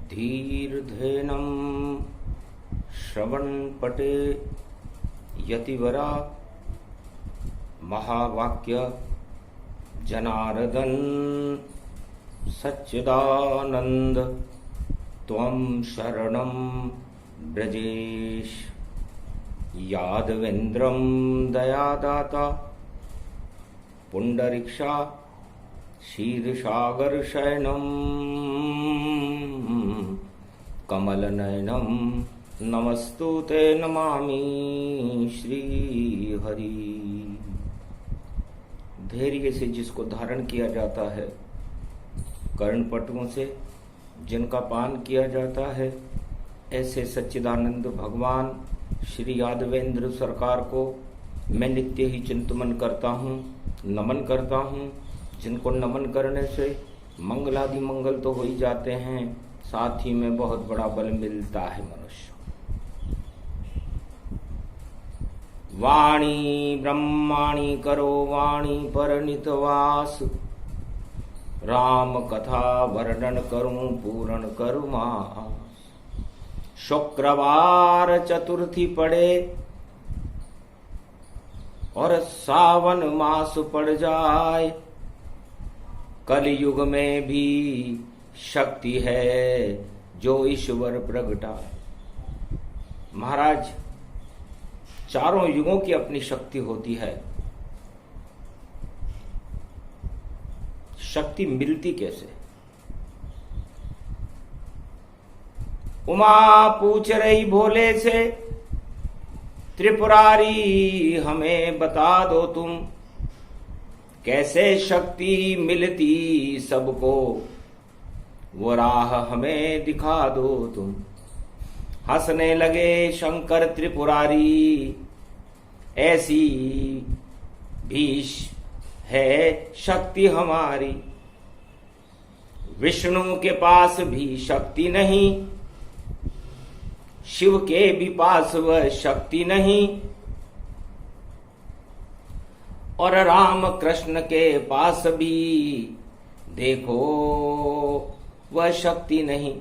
धीर्धेनं श्रवणपटे यतिवरा महावाक्य जनार्दन सच्चिदानंद त्वं शरणं ब्रजेश। यादवेन्द्रं दयादाता पुंडरीक्षा क्षीरसागरशयनं कमलनयनं नमस्तुते नमामि श्रीहरि। धैर्य से जिसको धारण किया जाता है, कर्णपटुओं से जिनका पान किया जाता है, ऐसे सच्चिदानंद भगवान श्री यादवेंद्र सरकार को मैं नित्य ही चिंतन करता हूँ, नमन करता हूँ। जिनको नमन करने से मंगलादि मंगल तो हो ही जाते हैं, साथ ही में बहुत बड़ा बल मिलता है मनुष्य। वाणी ब्रह्माणी करो वाणी पर नितवास, राम कथा वर्णन करूं पूर्ण करूं मास। शुक्रवार चतुर्थी पड़े और सावन मास पड़ जाए, कलयुग में भी शक्ति है जो ईश्वर प्रगटाए। महाराज, चारों युगों की अपनी शक्ति होती है। शक्ति मिलती कैसे? उमा पूछ रही भोले से, त्रिपुरारी हमें बता दो तुम, कैसे शक्ति मिलती सबको, वो राह हमें दिखा दो तुम। हंसने लगे शंकर त्रिपुरारी, ऐसी भीष है शक्ति हमारी। विष्णु के पास भी शक्ति नहीं, शिव के भी पास वह शक्ति नहीं, और राम कृष्ण के पास भी देखो वह शक्ति नहीं,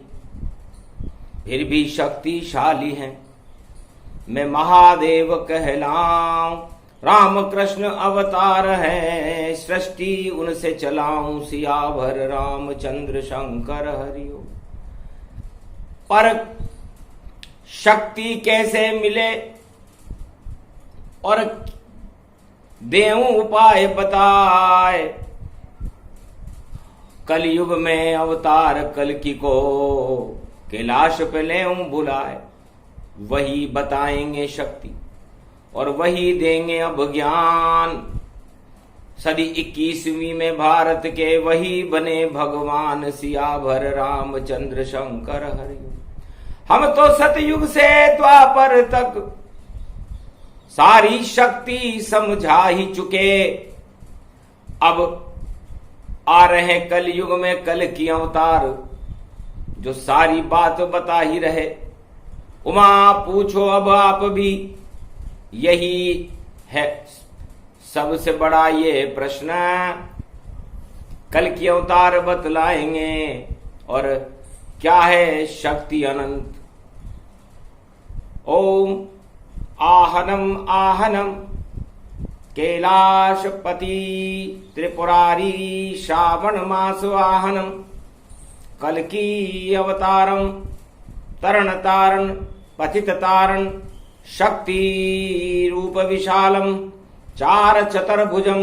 फिर भी शक्तिशाली हैं। मैं महादेव कहलाऊं, राम कृष्ण अवतार है, सृष्टि उनसे चलाऊं, सियावर रामचंद्र शंकर हरिओ। पर शक्ति कैसे मिले और देऊं उपाय बताए। कलयुग में अवतार कल्कि को कैलाश पे लेऊं बुलाए, वही बताएंगे शक्ति और वही देंगे अब ज्ञान। सदी 21वीं में भारत के वही बने भगवान, सियावर रामचंद्र शंकर हरि। हम तो सतयुग से द्वापर तक सारी शक्ति समझा ही चुके, अब आ रहे कलयुग में कल की अवतार, जो सारी बात बता ही रहे। उमा पूछो अब आप भी, यही है सबसे बड़ा ये प्रश्न, कल की अवतार बतलाएंगे और क्या है शक्ति अनंत। ओम आहनम आहनम कैलाशपति त्रिपुरारी श्रावण मास आहनम, कल्कि अवतारम तरण तारण पतित तारण, शक्ति रूप विशालम चार चतुर्भुजम,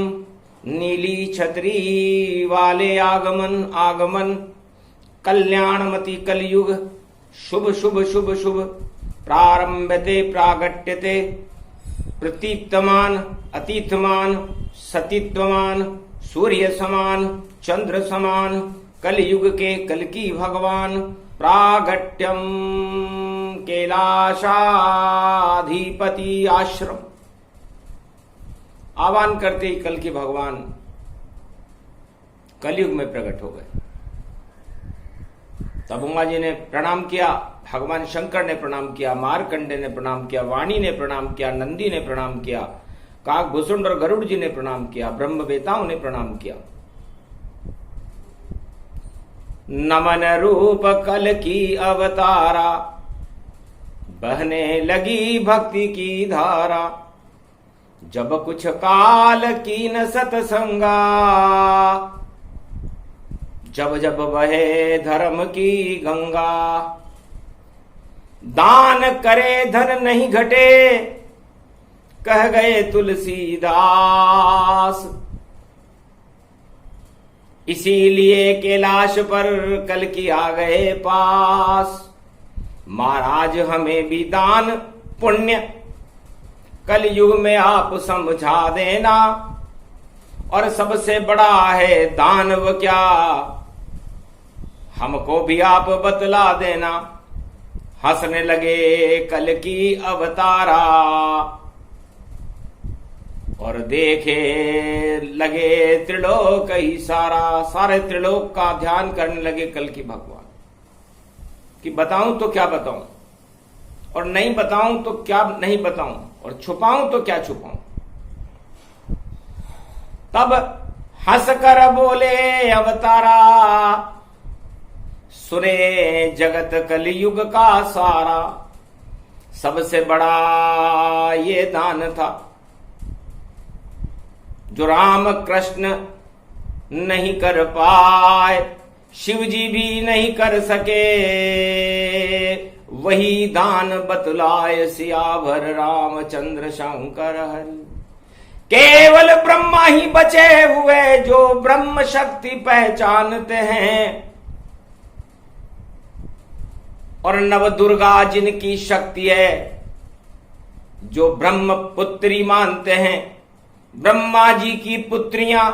नीली छतरी वाले आगमन आगमन। कल्याणमति कलयुग शुभ शुभ शुभ शुभ, प्रारंभते प्रागट्यते, प्रतीतमान अतीतमान सतीत्वमान, सूर्य समान चंद्र समान, कलयुग के कल्कि भगवान। प्रागट्यम कैलाशाधिपति आश्रम। आह्वान करते ही कल्कि भगवान कलयुग में प्रकट हो गए। तब उमा जी ने प्रणाम किया, भगवान शंकर ने प्रणाम किया, मार्कंडे ने प्रणाम किया, वाणी ने प्रणाम किया, नंदी ने प्रणाम किया, काकभूषुंड और गरुड़ जी ने प्रणाम किया, ब्रह्म वेताओं ने प्रणाम किया। नमन रूप कल की अवतारा, बहने लगी भक्ति की धारा। जब कुछ काल की न सतसंगा, जब जब बहे धर्म की गंगा। दान करे धन नहीं घटे, कह गए तुलसीदास। इसीलिए कैलाश पर कल की आ गए पास। महाराज हमें भी दान पुण्य कलयुग में आप समझा देना। और सबसे बड़ा है दानव क्या, हमको भी आप बतला देना। हंसने लगे कल की अवतारा, और देखे लगे त्रिलोक ही सारा। सारे त्रिलोक का ध्यान करने लगे कल की भगवान कि बताऊं तो क्या बताऊं, और नहीं बताऊं तो क्या नहीं बताऊं, और छुपाऊं तो क्या छुपाऊं। तब हंसकर बोले अवतारा, सुने जगत कलयुग का सारा। सबसे बड़ा ये दान था जो राम कृष्ण नहीं कर पाए, शिव जी भी नहीं कर सके। वही दान बतलाए सियावर रामचंद्र शंकर हरि। केवल ब्रह्मा ही बचे हुए जो ब्रह्म शक्ति पहचानते हैं, और नव दुर्गा जिनकी शक्ति है जो ब्रह्म पुत्री मानते हैं। ब्रह्मा जी की पुत्रियां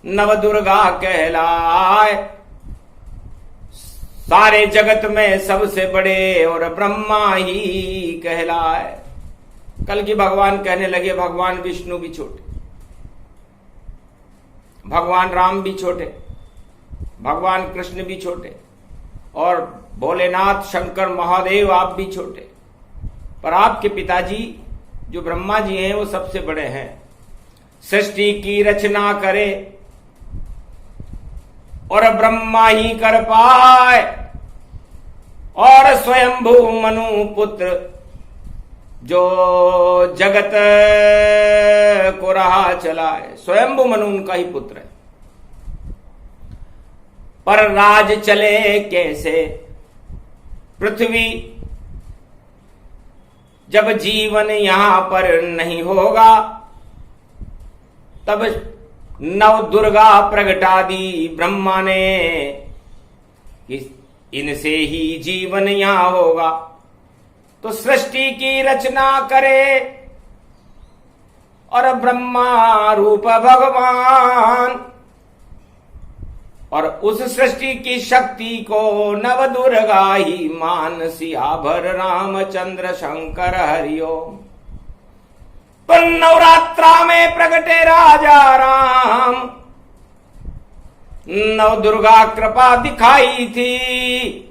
नव दुर्गा कहलाए। सारे जगत में सबसे बड़े और ब्रह्मा ही कहलाए। कल की भगवान कहने लगे भगवान विष्णु भी छोटे, भगवान राम भी छोटे, भगवान कृष्ण भी छोटे, और भोलेनाथ शंकर महादेव आप भी छोटे। पर आपके पिताजी जो ब्रह्मा जी हैं वो सबसे बड़े हैं। सृष्टि की रचना करे और ब्रह्मा ही कर पाए, और स्वयंभू मनु पुत्र जो जगत को रहा चलाए। स्वयंभू मनु उनका ही पुत्र है। पर राज चले कैसे पृथ्वी, जब जीवन यहां पर नहीं होगा। तब नव दुर्गा प्रगटा दी ब्रह्मा ने, इनसे ही जीवन यहां होगा। तो सृष्टि की रचना करे और ब्रह्मा रूप भगवान, और उस सृष्टि की शक्ति को नव दुर्गा ही मान। सियावर रामचंद्र शंकर हरिओम। पर नवरात्रा में प्रगटे राजा राम, नव दुर्गा कृपा दिखाई थी।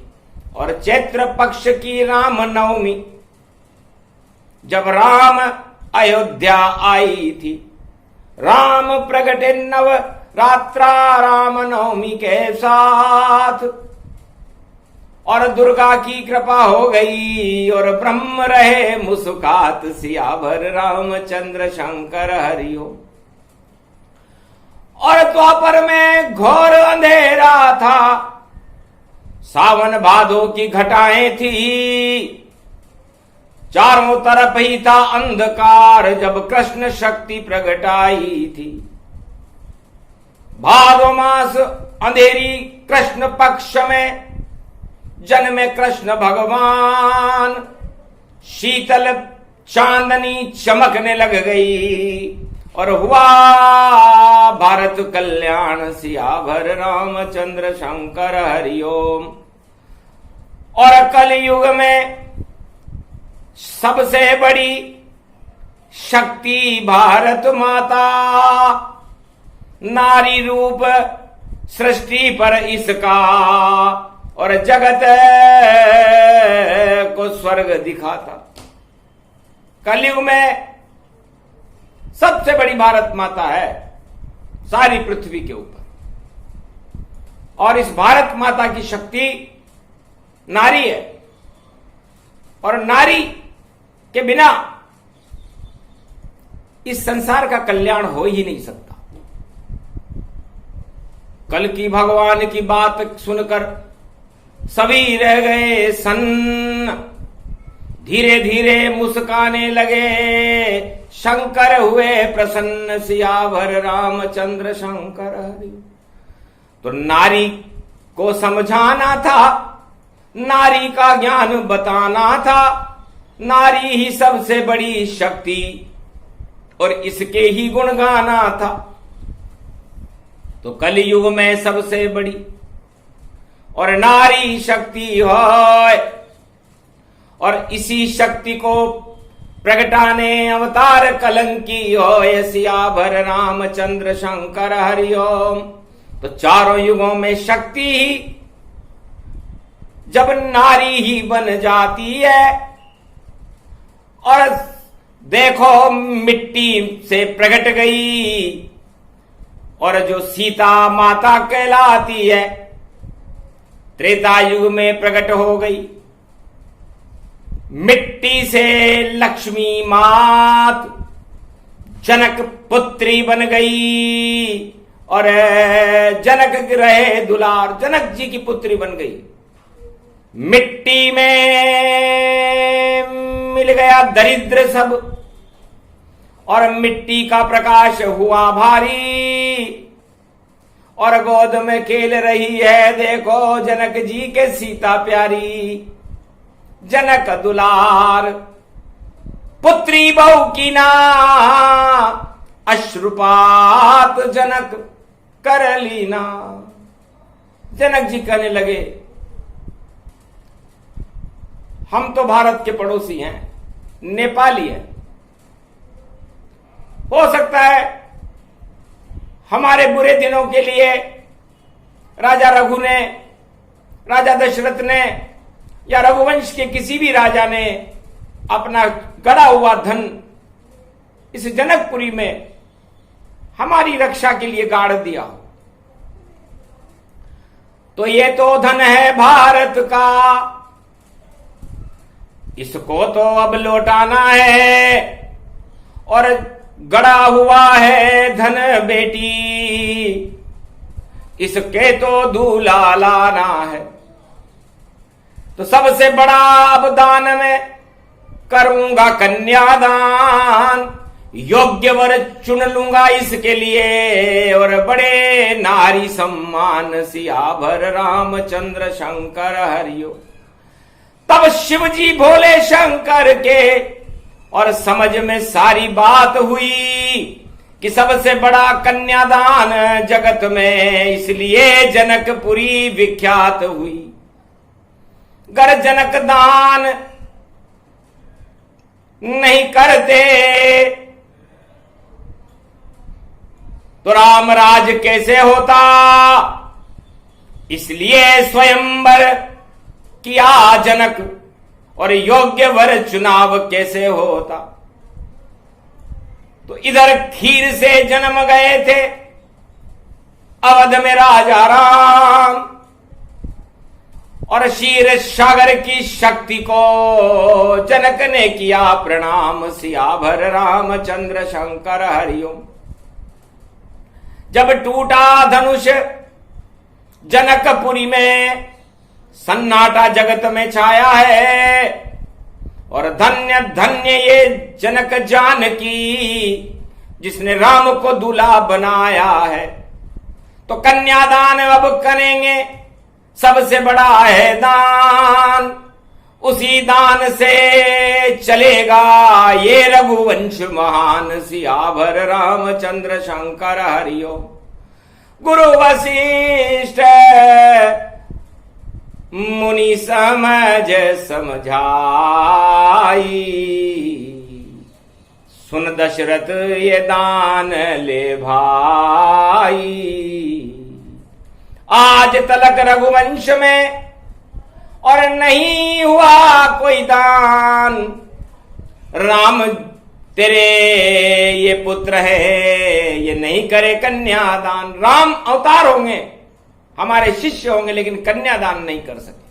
और चैत्र पक्ष की राम नवमी जब राम अयोध्या आई थी, राम प्रगटे नव रात्रा राम नवमी के साथ, और दुर्गा की कृपा हो गई और ब्रह्म रहे मुस्कात। सियावर रामचंद्र शंकर हरिओम। और द्वापर में घोर अंधेरा था, सावन भादो की घटाएं थी, चारों तरफ ही था अंधकार जब कृष्ण शक्ति प्रगटाई थी। भादो मास अंधेरी कृष्ण पक्ष में जन्मे कृष्ण भगवान। शीतल चांदनी चमकने लग गई और हुआ भारत कल्याण। सियावर रामचंद्र शंकर हरिओम। और कलयुग में सबसे बड़ी शक्ति भारत माता, नारी रूप सृष्टि पर इसका, और जगत को स्वर्ग दिखाता। कलयुग में सबसे बड़ी भारत माता है सारी पृथ्वी के ऊपर। और इस भारत माता की शक्ति नारी है, और नारी के बिना इस संसार का कल्याण हो ही नहीं सकता। कल की भगवान की बात सुनकर सभी रह गए सन्न, धीरे धीरे मुस्काने लगे, शंकर हुए प्रसन्न, सियावर रामचंद्र शंकर हरि। तो नारी को समझाना था, नारी का ज्ञान बताना था, नारी ही सबसे बड़ी शक्ति और इसके ही गुण गाना था। तो कलयुग में सबसे बड़ी और नारी शक्ति है, और इसी शक्ति को प्रगटाने अवतार कलंकी होय, सियावर रामचंद्र शंकर हरि ओम। तो चारों युगों में शक्ति ही जब नारी ही बन जाती है, और देखो मिट्टी से प्रकट गई, और जो सीता माता कहलाती है त्रेता युग में प्रकट हो गई। मिट्टी से लक्ष्मी मात जनक पुत्री बन गई, और जनक रहे दुलार, जनक जी की पुत्री बन गई। मिट्टी में मिल गया दरिद्र सब, और मिट्टी का प्रकाश हुआ भारी, और गोद में खेल रही है देखो जनक जी के सीता प्यारी। जनक दुलार पुत्री बहु की ना, अश्रुपात जनक कर लीना। जनक जी कहने लगे हम तो भारत के पड़ोसी हैं, नेपाली हैं, हो सकता है हमारे बुरे दिनों के लिए राजा रघु ने, राजा दशरथ ने, या रघुवंश के किसी भी राजा ने अपना गड़ा हुआ धन इस जनकपुरी में हमारी रक्षा के लिए गाड़ दिया। तो ये तो धन है भारत का, इसको तो अब लौटाना है, और गड़ा हुआ है धन बेटी, इसके तो दूल्हा लाना है। तो सबसे बड़ा अब दान में करूंगा कन्यादान, योग्य वर चुन लूंगा इसके लिए, और बड़े नारी सम्मान, सियावर रामचंद्र शंकर हरिओ। तब शिव जी भोले शंकर के और समझ में सारी बात हुई कि सबसे बड़ा कन्यादान जगत में, इसलिए जनकपुरी विख्यात हुई। गर जनक दान नहीं करते तो रामराज कैसे होता, इसलिए स्वयंवर किया जनक, और योग्य वर चुनाव कैसे होता। तो इधर खीर से जन्म गए थे अवध में राजा राम, और क्षीर सागर की शक्ति को जनक ने किया प्रणाम, सियावर रामचंद्र शंकर हरिओम। जब टूटा धनुष जनकपुरी में, सन्नाटा जगत में छाया है, और धन्य धन्य ये जनक जानकी जिसने राम को दूल्हा बनाया है। तो कन्यादान अब करेंगे, सबसे बड़ा है दान, उसी दान से चलेगा ये रघुवंश महान, सियावर रामचंद्र शंकर हरिओम। गुरु वशिष्ठ मुनि समझ समझाई, सुन दशरथ ये दान ले भाई। आज तलक रघुवंश में और नहीं हुआ कोई दान, राम तेरे ये पुत्र है, ये नहीं करे कन्यादान। राम अवतार होंगे, हमारे शिष्य होंगे लेकिन कन्यादान नहीं कर सके।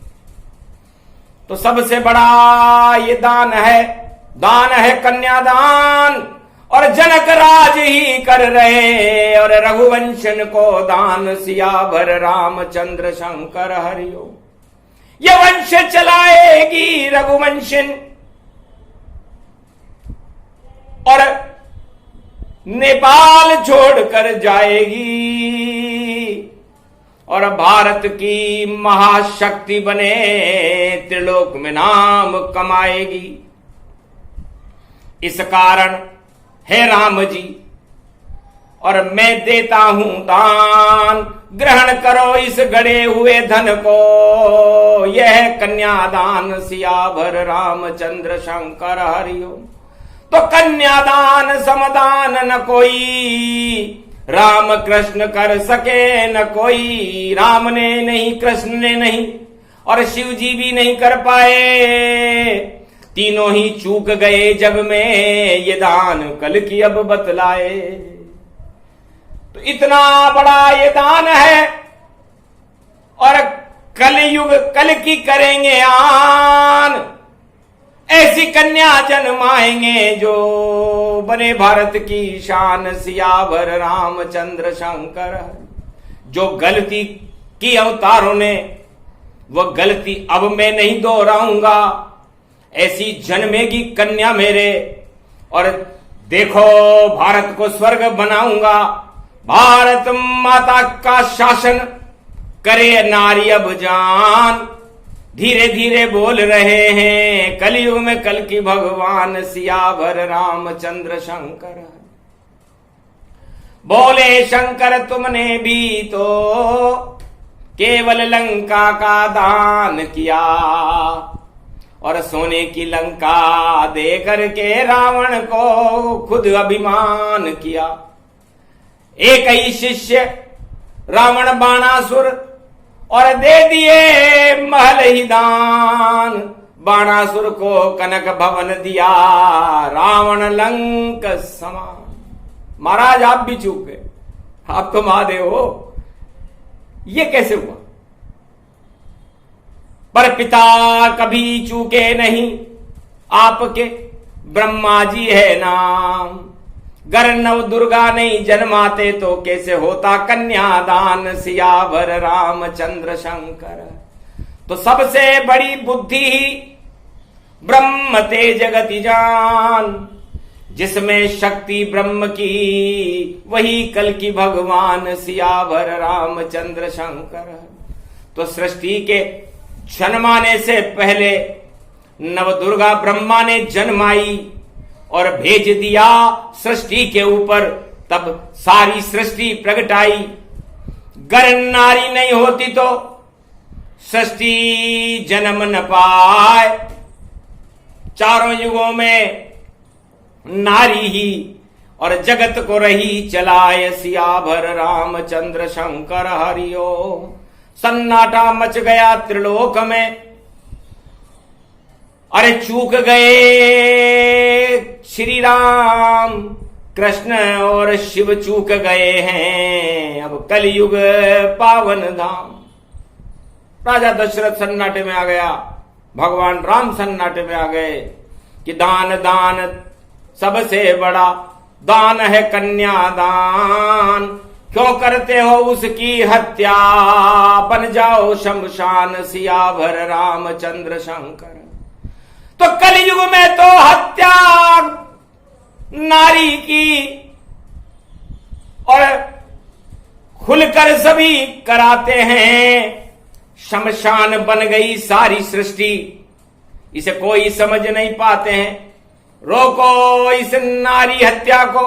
तो सबसे बड़ा ये दान है कन्यादान। और जनक राज ही कर रहे और रघुवंशन को दान, सियावर रामचंद्र शंकर हरिओ। ये वंश चलाएगी रघुवंशन और नेपाल छोड़कर जाएगी और भारत की महाशक्ति बने, त्रिलोक में नाम कमाएगी। इस कारण हे राम जी और मैं देता हूं दान, ग्रहण करो इस गड़े हुए धन को। यह कन्यादान सियावर रामचंद्र शंकर हरिओ। तो कन्यादान समदान न कोई, राम कृष्ण कर सके न कोई। राम ने नहीं, कृष्ण ने नहीं और शिव जी भी नहीं कर पाए। तीनों ही चूक गए जग में, ये दान कल की अब बतलाए। तो इतना बड़ा ये दान है और कलयुग कल की करेंगे आन। ऐसी कन्या जन्माएंगे जो बने भारत की शान, सियावर रामचंद्र शंकर। जो गलती की अवतारों ने वह गलती अब मैं नहीं दोहराऊंगा। ऐसी जन्मेगी कन्या मेरे और देखो भारत को स्वर्ग बनाऊंगा। भारत माता का शासन करे नारी अब जान। धीरे धीरे बोल रहे हैं कलयुग में कल की भगवान, सियावर रामचंद्र शंकर। बोले शंकर तुमने भी तो केवल लंका का दान किया और सोने की लंका दे करके रावण को खुद अभिमान किया। एक ही शिष्य रावण बाणासुर और दे दिए महल ही दान। बाणासुर को कनक भवन दिया, रावण लंक समान। महाराज आप भी चूक गए, आप तो महादेव हो, ये कैसे हुआ? पर पिता कभी चूके नहीं, आपके ब्रह्मा जी है नाम। गर नव दुर्गा नहीं जन्माते तो कैसे होता कन्यादान, सियावर रामचंद्र शंकर। तो सबसे बड़ी बुद्धि ही ब्रह्म तेज गति जान, जिसमें शक्ति ब्रह्म की वही कल की भगवान, सियावर रामचंद्र शंकर। तो सृष्टि के जन्माने से पहले नव दुर्गा ब्रह्मा ने जन्माई और भेज दिया सृष्टि के ऊपर, तब सारी सृष्टि प्रगटाई। गर नारी नहीं होती तो सृष्टि जन्म न पाए। चारों युगों में नारी ही और जगत को रही चलाए, सियावर रामचंद्र शंकर हरिओ। सन्नाटा मच गया त्रिलोक में, अरे चूक गए श्री राम कृष्ण और शिव चूक गए हैं। अब कलयुग पावन धाम। राजा दशरथ सन्नाटे में आ गया, भगवान राम सन्नाटे में आ गए कि दान दान सबसे बड़ा दान है कन्यादान। क्यों करते हो उसकी हत्या, बन जाओ शमशान, सियावर रामचंद्र शंकर। तो कलयुग में तो हत्या नारी की और खुलकर सभी कराते हैं। शमशान बन गई सारी सृष्टि, इसे कोई समझ नहीं पाते हैं। रोको इस नारी हत्या को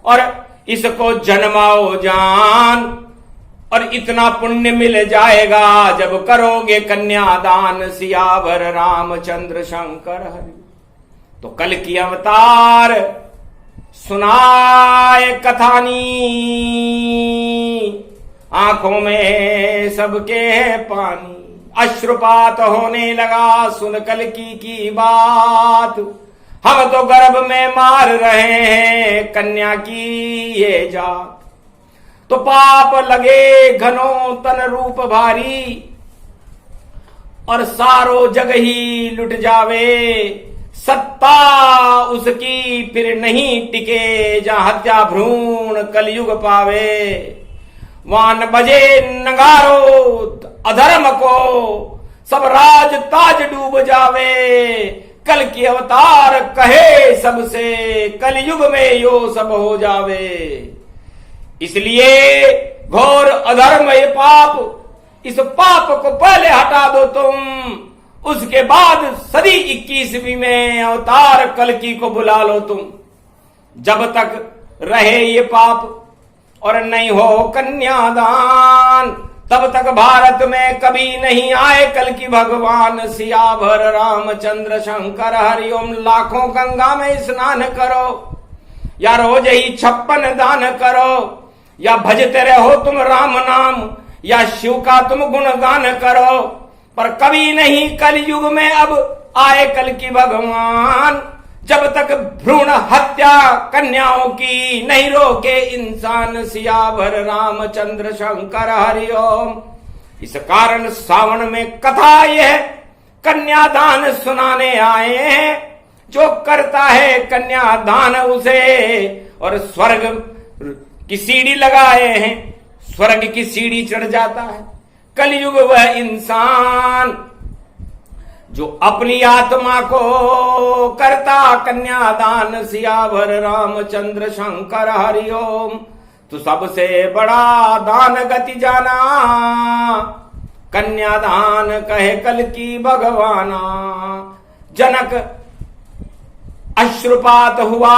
और इसको जन्माओ जान, और इतना पुण्य मिल जाएगा जब करोगे कन्यादान, सियावर रामचंद्र शंकर हरि। तो कल की अवतार सुनाए कथानी, आंखों में सबके है पानी। अश्रुपात होने लगा सुन कल की बात। हम तो गर्भ में मार रहे हैं कन्या की ये जात। तो पाप लगे घनो तन रूप भारी, और सारो जग ही लुट जावे, सत्ता उसकी फिर नहीं टिके, जहां हत्या भ्रूण कलयुग पावे। वान बजे नगारो अधर्म को, सब राज ताज डूब जावे, कल की अवतार कहे सबसे, कलयुग में यो सब हो जावे। इसलिए घोर अधर्म ये पाप, इस पाप को पहले हटा दो तुम, उसके बाद सदी 21वीं में अवतार कल्कि को बुला लो तुम। जब तक रहे ये पाप और नहीं हो कन्यादान, तब तक भारत में कभी नहीं आए कल्कि भगवान। सियावर रामचंद्र शंकर हरिओम। लाखों गंगा में स्नान करो, या रोज ही 56 दान करो, या भजते रहो तुम राम नाम, या शिव का तुम गुणगान करो, पर कभी नहीं कलयुग में अब आए कल्कि भगवान। जब तक भ्रूण हत्या कन्याओं की नहीं रोके इंसान। सियावर रामचंद्र शंकर हरिओम। इस कारण सावन में कथा यह कन्यादान सुनाने आए हैं। जो करता है कन्यादान उसे और स्वर्ग की सीढ़ी लगाए हैं, स्वर्ग की सीढ़ी चढ़ जाता है। कलयुग वह इंसान जो अपनी आत्मा को करता कन्यादान। सियावर रामचंद्र शंकर हरिओम। तू सबसे बड़ा दान गति जाना, कन्यादान कहे कल्कि भगवाना। जनक अश्रुपात हुआ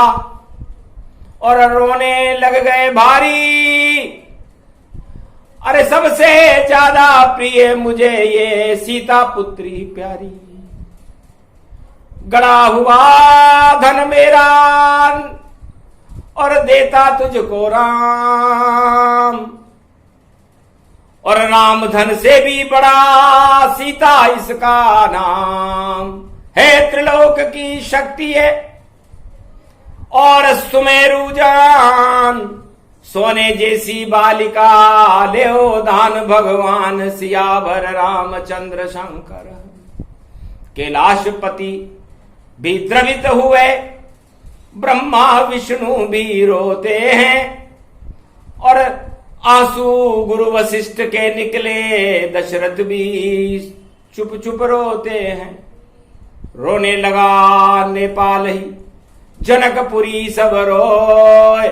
और रोने लग गए भारी। अरे सबसे ज्यादा प्रिय मुझे ये सीता पुत्री प्यारी। गड़ा हुआ धन मेरा और देता तुझको राम, और राम धन से भी बड़ा सीता इसका नाम है। त्रिलोक की शक्ति है और सुमेरु जान, सोने जैसी बालिका लेओ दान भगवान। सियावर रामचंद्र शंकर। कैलाशपति भी द्रवित हुए, ब्रह्मा विष्णु भी रोते हैं, और आंसू गुरु वशिष्ठ के निकले, दशरथ भी चुप चुप रोते हैं। रोने लगा नेपाल ही, जनकपुरी सब रोए।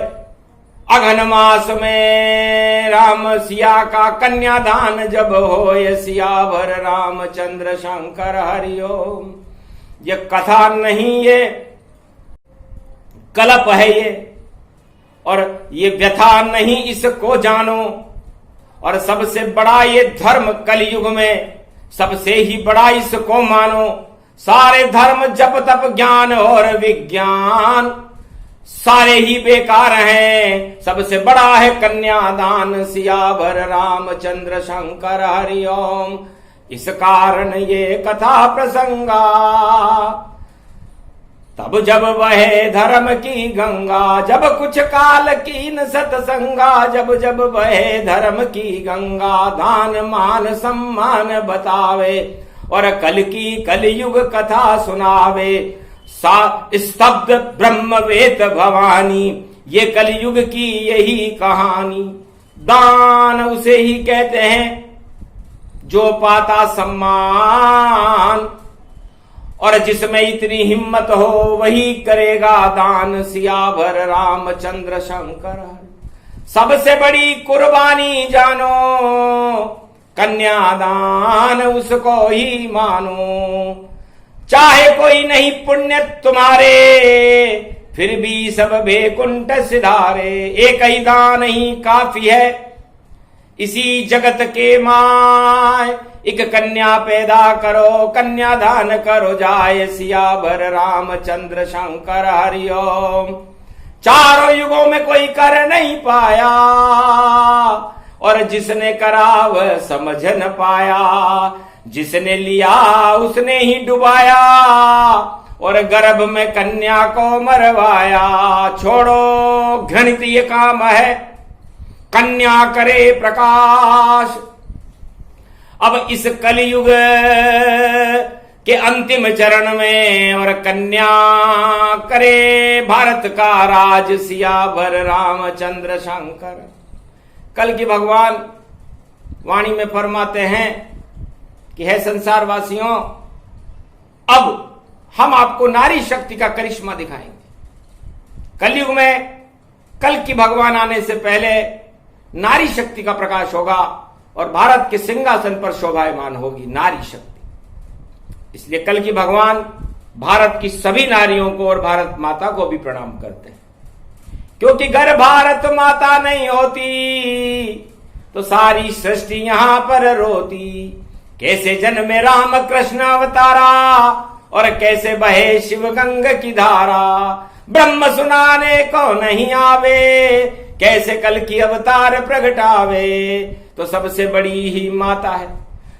अघन मास में राम सिया का कन्यादान जब होए। सियावर रामचंद्र शंकर हरिओम। ये कथा नहीं, ये कल्प है ये, और ये व्यथा नहीं, इसको जानो। और सबसे बड़ा ये धर्म कलयुग में, सबसे ही बड़ा इसको मानो। सारे धर्म जप तप ज्ञान और विज्ञान सारे ही बेकार हैं, सबसे बड़ा है कन्यादान। सियावर रामचंद्र शंकर हरिओम। इस कारण ये कथा प्रसंगा, तब जब वहे धर्म की गंगा, जब कुछ काल कीन सतसंगा। जब जब वहे धर्म की गंगा, दान मान सम्मान बतावे, और कल की कलयुग कथा सुनावे। स्तब्ध ब्रह्मवेद भवानी, ये कलयुग की यही कहानी। दान उसे ही कहते हैं जो पाता सम्मान, और जिसमें इतनी हिम्मत हो वही करेगा दान। सियावर रामचंद्र शंकर। सबसे बड़ी कुर्बानी जानो, कन्यादान उसको ही मानो। चाहे कोई नहीं पुण्य तुम्हारे, फिर भी सब बेकुंठ सिधारे। एक ही दान ही काफी है इसी जगत के माय। एक कन्या पैदा करो, कन्यादान करो जाए। सियावर रामचंद्र शंकर हरिओम। चारों युगों में कोई कर नहीं पाया, और जिसने करा वह समझ न पाया। जिसने लिया उसने ही डुबाया, और गर्भ में कन्या को मरवाया। छोड़ो घृणित ये काम है, कन्या करे प्रकाश। अब इस कलयुग के अंतिम चरण में और कन्या करे भारत का राज, सियावर रामचंद्र शंकर। कल की भगवान वाणी में फरमाते हैं कि है संसार वासियों, अब हम आपको नारी शक्ति का करिश्मा दिखाएंगे। कलयुग में कल की भगवान आने से पहले नारी शक्ति का प्रकाश होगा और भारत के सिंहासन पर शोभायमान होगी नारी शक्ति। इसलिए कल की भगवान भारत की सभी नारियों को और भारत माता को भी प्रणाम करते हैं, क्योंकि अगर भारत माता नहीं होती तो सारी सृष्टि यहां पर रोती। कैसे जन्मे राम कृष्ण अवतारा और कैसे बहे शिव गंगा की धारा। ब्रह्म सुनाने को नहीं आवे, कैसे कल की अवतार प्रगटावे। तो सबसे बड़ी ही माता है,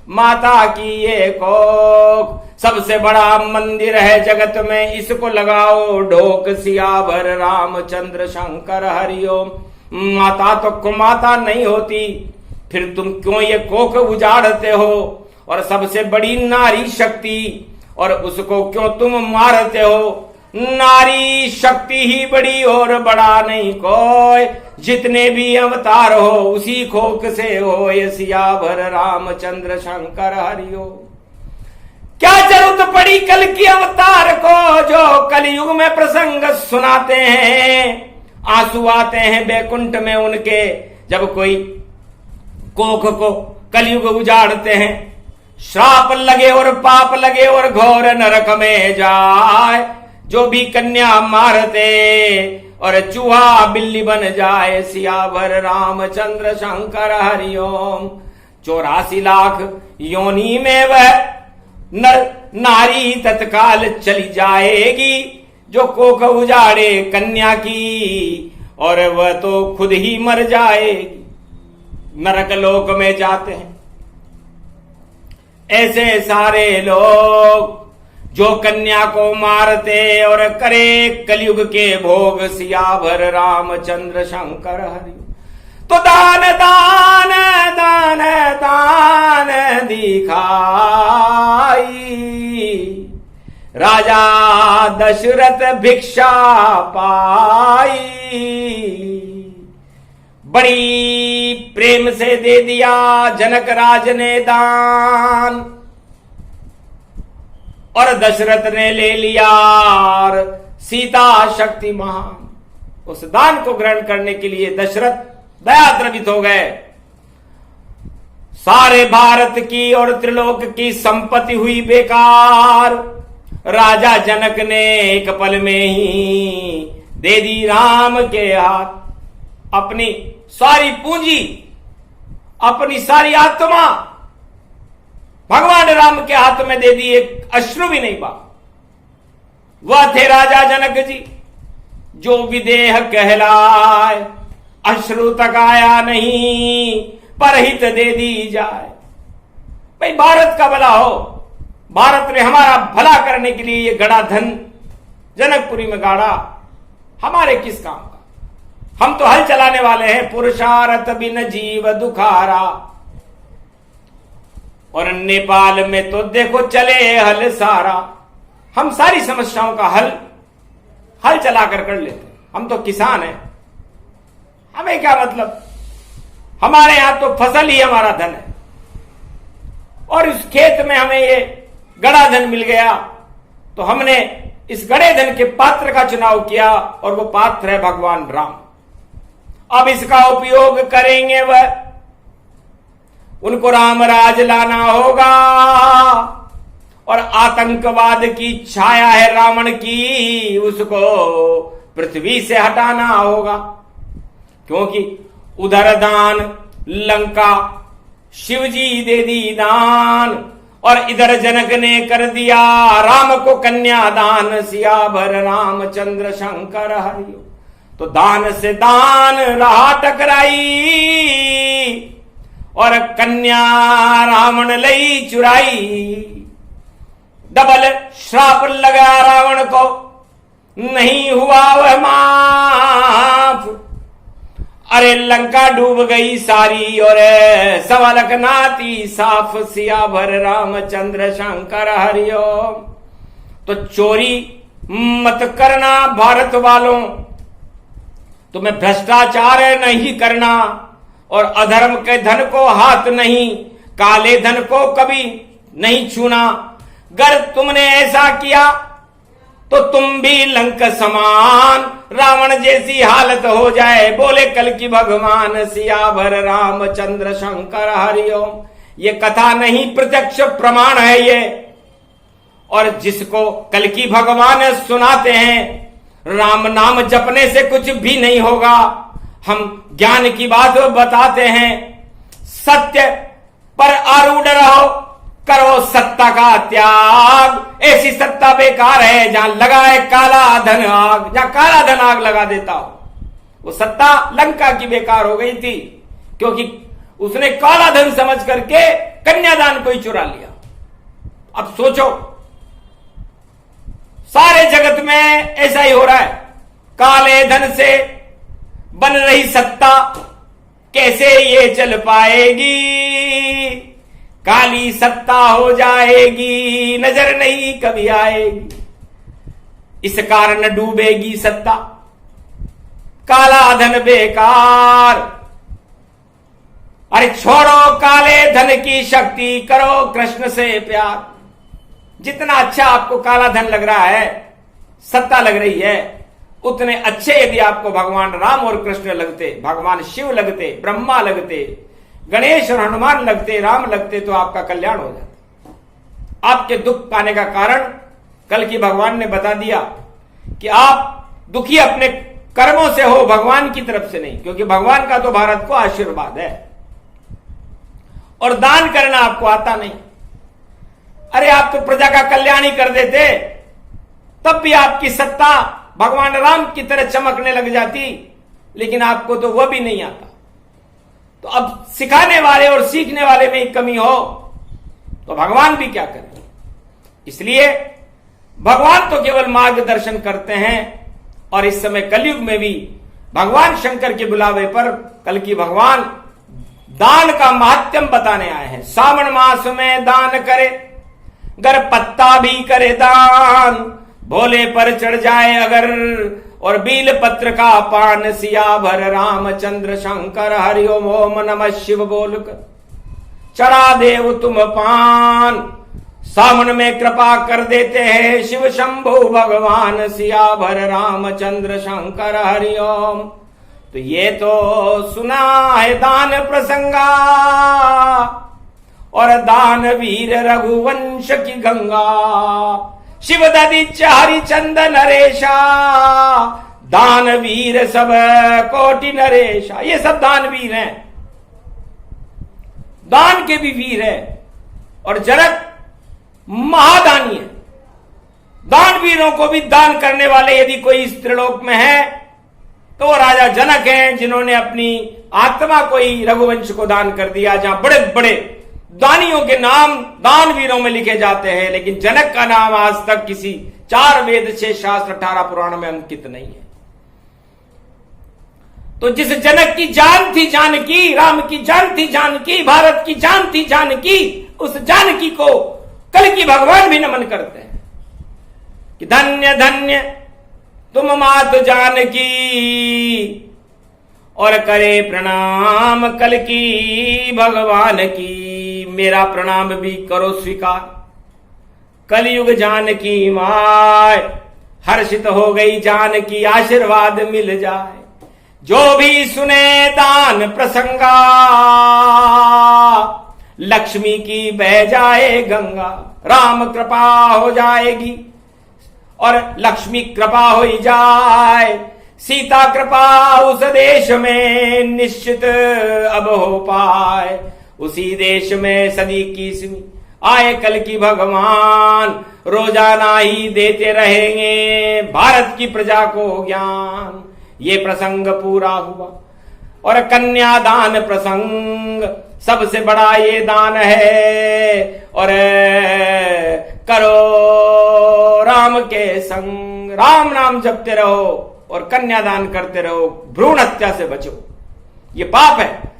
माता की ये कोख सबसे बड़ा मंदिर है जगत में, इसको लगाओ ढोक, सियावर रामचंद्र शंकर हरिओम। माता तो कुमाता नहीं होती, फिर तुम क्यों ये कोख उजाड़ते हो। और सबसे बड़ी नारी शक्ति, और उसको क्यों तुम मारते हो। नारी शक्ति ही बड़ी और बड़ा नहीं कोई, जितने भी अवतार हो उसी खोक से हो। ये सियावर रामचंद्र शंकर हरिओ। क्या जरूरत पड़ी कल की अवतार को, जो कलयुग में प्रसंग सुनाते हैं। आंसू आते हैं बैकुंठ में उनके, जब कोई कोख को कलयुग उजाड़ते हैं। श्राप लगे और पाप लगे और घोर नरक में जाए, जो भी कन्या मारते और चूहा बिल्ली बन जाए। सियावर रामचंद्र शंकर हरिओम। 84 लाख योनि में वह नारी तत्काल चली जाएगी, जो कोख उजाड़े कन्या की, और वह तो खुद ही मर जाएगी। नरक लोक में जाते हैं ऐसे सारे लोग जो कन्या को मारते और करे कलयुग के भोग। सियावर रामचंद्र शंकर हरि। तो दान दान दान दान दिखाई, राजा दशरथ भिक्षा पाई। बड़ी प्रेम से दे दिया जनक राज ने दान, और दशरथ ने ले लिया और सीता शक्ति महान। उस दान को ग्रहण करने के लिए दशरथ दया द्रवित हो गए। सारे भारत की और त्रिलोक की संपत्ति हुई बेकार। राजा जनक ने एक पल में ही दे दी राम के हाथ अपनी सारी पूंजी, अपनी सारी आत्मा भगवान राम के हाथ में दे दी। एक अश्रु भी नहीं बहा। वह थे राजा जनक जी, जो विदेह कहलाए। अश्रु तक आया नहीं, परहित दे दी जाए। भाई भारत का भला हो, भारत ने हमारा भला करने के लिए ये गड़ा धन जनकपुरी में गाड़ा, हमारे किस काम का। हम तो हल चलाने वाले हैं। पुरुषार्थ बिन जीव दुखारा। और नेपाल में तो देखो चले हल सारा। हम सारी समस्याओं का हल चलाकर कर लेते। हम तो किसान हैं, हमें क्या मतलब। हमारे यहां तो फसल ही हमारा धन है, और इस खेत में हमें ये गड़ा धन मिल गया, तो हमने इस गड़े धन के पात्र का चुनाव किया, और वो पात्र है भगवान राम। अब इसका उपयोग करेंगे वह, उनको राम राज लाना होगा। और आतंकवाद की छाया है रावण की, उसको पृथ्वी से हटाना होगा। क्योंकि उधर दान लंका शिवजी दे दी दान, और इधर जनक ने कर दिया राम को कन्या दान। सियावर रामचंद्र शंकर हरिओ। तो दान से दान रहा टकराई, और कन्या रावण लई चुराई। डबल श्राप लगा रावण को, नहीं हुआ वह माफ। अरे लंका डूब गई सारी और सवालक नाती साफ, सिया भर रामचंद्र शंकर हरिओम। तो चोरी मत करना भारत वालों, तुम्हें भ्रष्टाचार नहीं करना, और अधर्म के धन को हाथ नहीं, काले धन को कभी नहीं छूना। अगर तुमने ऐसा किया तो तुम भी लंक समान रावण जैसी हालत हो जाए। बोले कल की भगवान सिया भर रामचंद्र शंकर हरिओम। ये कथा नहीं, प्रत्यक्ष प्रमाण है ये। और जिसको कल की भगवान सुनाते हैं, राम नाम जपने से कुछ भी नहीं होगा। हम ज्ञान की बात बताते हैं, सत्य पर आरूढ़ रहो, करो सत्ता का त्याग। ऐसी सत्ता बेकार है जहां लगाए काला धन आग, जहां काला धन आग लगा देता हो। वो सत्ता लंका की बेकार हो गई थी, क्योंकि उसने काला धन समझ करके कन्यादान को ही चुरा लिया। अब सोचो, सारे जगत में ऐसा ही हो रहा है। काले धन से बन रही सत्ता कैसे ये चल पाएगी? काली सत्ता हो जाएगी, नजर नहीं कभी आएगी। इस कारण डूबेगी सत्ता, काला धन बेकार। अरे छोड़ो काले धन की शक्ति, करो कृष्ण से प्यार। जितना अच्छा आपको काला धन लग रहा है, सत्ता लग रही है, उतने अच्छे यदि आपको भगवान राम और कृष्ण लगते, भगवान शिव लगते, ब्रह्मा लगते, गणेश और हनुमान लगते, राम लगते, तो आपका कल्याण हो जाता। आपके दुख पाने का कारण कल की भगवान ने बता दिया कि आप दुखी अपने कर्मों से हो, भगवान की तरफ से नहीं, क्योंकि भगवान का तो भारत को आशीर्वाद है। और दान करना आपको आता नहीं। अरे आप तो प्रजा का कल्याण ही कर देते, तब भी आपकी सत्ता भगवान राम की तरह चमकने लग जाती, लेकिन आपको तो वह भी नहीं आता। तो अब सिखाने वाले और सीखने वाले में ही कमी हो तो भगवान भी क्या करें। इसलिए भगवान तो केवल मार्गदर्शन करते हैं। और इस समय कलयुग में भी भगवान शंकर के बुलावे पर कल की भगवान दान का महात्म्य बताने आए हैं। सावन मास में दान करे, गर पत्ता भी करे दान, भोले पर चढ़ जाए अगर, और बील पत्र का पान, सिया भर रामचंद्र शंकर हरिओम ओम नमः शिव बोलकर चढ़ा देव तुम पान। सावन में कृपा कर देते हैं शिव शंभु भगवान, सिया भर रामचंद्र शंकर हरिओम। तो ये तो सुना है दान प्रसंगा, और दान वीर रघुवंश की गंगा, शिव ददिच हरिचंद नरेशा, दान वीर सब कोटि नरेशा। ये सब दान वीर हैं, दान के भी वीर है। और जनक महादानी है। दान वीरों को भी दान करने वाले यदि कोई इस त्रिलोक में है तो वो राजा जनक हैं, जिन्होंने अपनी आत्मा को ही रघुवंश को दान कर दिया। जहां बड़े बड़े दानियों के नाम दान वीरों में लिखे जाते हैं, लेकिन जनक का नाम आज तक किसी 4 वेद 6 शास्त्र 18 पुराण में अंकित नहीं है। तो जिस जनक की जान थी जानकी, राम की जान थी जानकी, भारत की जान थी जानकी, उस जानकी को कल की भगवान भी नमन करते हैं कि धन्य धन्य तुम मात जानकी, और करे प्रणाम कल की भगवान की। मेरा प्रणाम भी करो स्वीकार, कलयुग जानकी माय, हर्षित हो गई जानकी, आशीर्वाद मिल जाए। जो भी सुने दान प्रसंगा, लक्ष्मी की बह जाए गंगा। राम कृपा हो जाएगी और लक्ष्मी कृपा हो ही जाए, सीता कृपा उस देश में निश्चित अब हो पाए। उसी देश में सदी की आए कल की भगवान, रोजाना ही देते रहेंगे भारत की प्रजा को ज्ञान। ये प्रसंग पूरा हुआ। और कन्यादान प्रसंग सबसे बड़ा ये दान है। और करो राम के संग, राम नाम जपते रहो और कन्यादान करते रहो, भ्रूण हत्या से बचो। ये पाप है।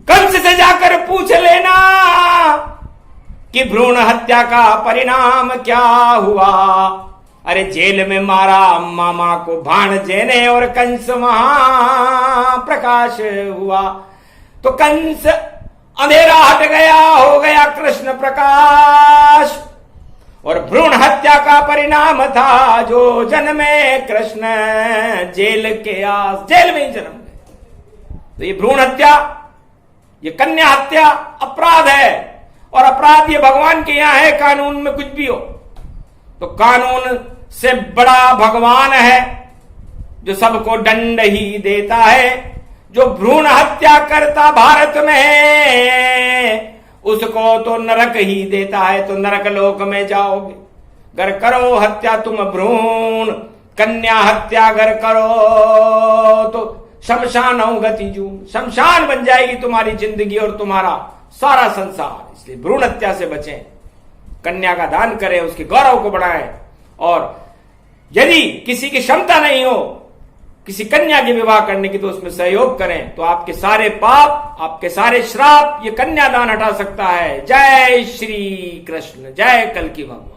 कंस से जाकर पूछ लेना कि भ्रूण हत्या का परिणाम क्या हुआ। अरे जेल में मारा मामा को भाणजे ने और कंस महाप्रकाश हुआ। तो कंस अंधेरा हट गया, हो गया कृष्ण प्रकाश। और भ्रूण हत्या का परिणाम था जो जन्मे कृष्ण जेल के आस, जेल में ही जन्म गए। तो ये भ्रूण हत्या, ये कन्या हत्या अपराध है। और अपराध ये भगवान के यहां है, कानून में कुछ भी हो। तो कानून से बड़ा भगवान है जो सबको दंड ही देता है। जो भ्रूण हत्या करता भारत में उसको तो नरक ही देता है। तो नरक लोक में जाओगे। अगर करो हत्या तुम भ्रूण कन्या हत्या अगर करो तो शमशान गति जून, शमशान बन जाएगी तुम्हारी जिंदगी और तुम्हारा सारा संसार। इसलिए भ्रूण हत्या से बचें, कन्या का दान करें, उसके गौरव को बढ़ाएं। और यदि किसी की क्षमता नहीं हो किसी कन्या के विवाह करने की तो उसमें सहयोग करें। तो आपके सारे पाप, आपके सारे श्राप ये कन्यादान हटा सकता है। जय श्री कृष्ण, जय कल्कि भगवान।